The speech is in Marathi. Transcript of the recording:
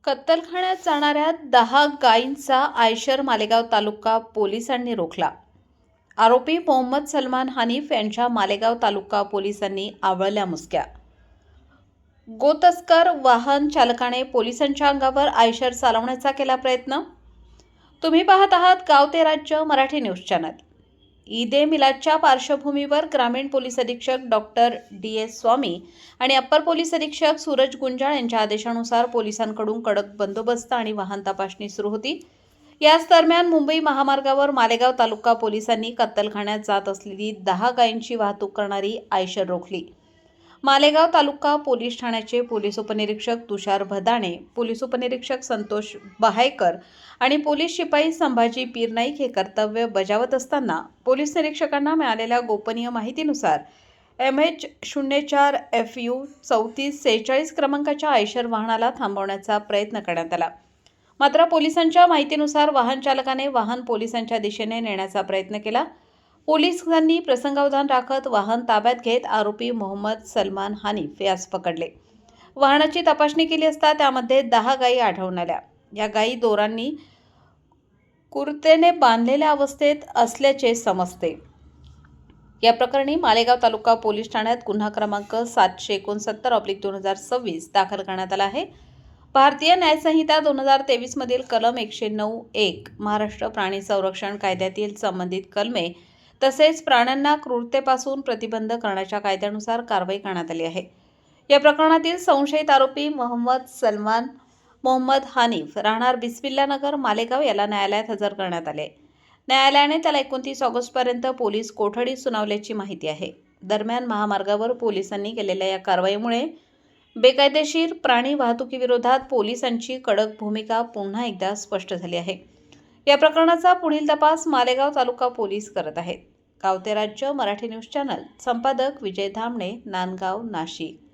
कत्तलखान्यात जाणाऱ्या 10 गायींचा आयशर मालेगाव तालुका पोलिसांनी रोखला. आरोपी मोहम्मद सलमान हनीफ यांच्या मालेगाव तालुका पोलिसांनी आवळल्या मुसक्या. गोतस्कर वाहन चालकाने पोलिसांच्या अंगावर आयशर चालवण्याचा केला प्रयत्न. तुम्ही पाहत आहात गाव ते राज्य मराठी न्यूज चॅनल. ईद-ए मिलादच्या पार्श्वभूमीवर ग्रामीण पोलीस अधीक्षक डॉक्टर डी.एस. स्वामी आणि अप्पर पोलीस अधीक्षक सूरज गुंजाळ यांच्या आदेशानुसार पोलिसांकडून कडक बंदोबस्त आणि वाहन तपासणी सुरू होती. याच दरम्यान मुंबई महामार्गावर मालेगाव तालुका पोलिसांनी कत्तलखान्यात जात असलेली 10 गायींची वाहतूक करणारी आयशर रोखली. मालेगाव तालुका पोलीस ठाण्याचे पोलीस उपनिरीक्षक तुषार भदाणे, पोलीस उपनिरीक्षक संतोष बहायकर आणि पोलीस शिपाई संभाजी पीरनाईक हे कर्तव्य बजावत असताना पोलीस निरीक्षकांना मिळालेल्या गोपनीय माहितीनुसार MH04 FU 3446 क्रमांकाच्या आयशर वाहनाला थांबवण्याचा प्रयत्न करण्यात आला. मात्र पोलिसांच्या माहितीनुसार वाहन चालकाने वाहन पोलिसांच्या दिशेने नेण्याचा प्रयत्न केला. पोलिसांनी प्रसंगावधान राखत वाहन ताब्यात घेत आरोपी मोहम्मद सलमान हनीफ यास पकडले. वाहनाची तपासणी केली असता त्यामध्ये 10 गायी आढळून आल्या. या गायी दोरांनी कुरतेने बांधलेल्या अवस्थेत असल्याचे समजते. या प्रकरणी मालेगाव तालुका पोलीस ठाण्यात गुन्हा क्रमांक 769/2026 दाखल करण्यात आला आहे. भारतीय न्याय संहिता 2023 मधील कलम 109(1) महाराष्ट्र प्राणी संरक्षण कायद्यातील संबंधित कलमे तसेच प्राण्यांना क्रूरतेपासून प्रतिबंध करण्याच्या कायद्यानुसार कारवाई करण्यात आली आहे. या प्रकरणातील संशयित आरोपी मोहम्मद सलमान मोहम्मद हनीफ राहणार बिस्मिल्ला नगर मालेगाव याला न्यायालयात हजर करण्यात आले. न्यायालयाने त्याला 29 ऑगस्टपर्यंत पोलीस कोठडी सुनावल्याची माहिती आहे. दरम्यान महामार्गावर पोलिसांनी केलेल्या या कारवाईमुळे बेकायदेशीर प्राणी वाहतुकीविरोधात पोलिसांची कडक भूमिका पुन्हा एकदा स्पष्ट झाली आहे. या प्रकरणाचा पुढील तपास मालेगाव तालुका पोलीस करत आहेत. गाव ते राज्य मराठी न्यूज चॅनल. संपादक विजय धामणे, नांदगाव, नाशिक.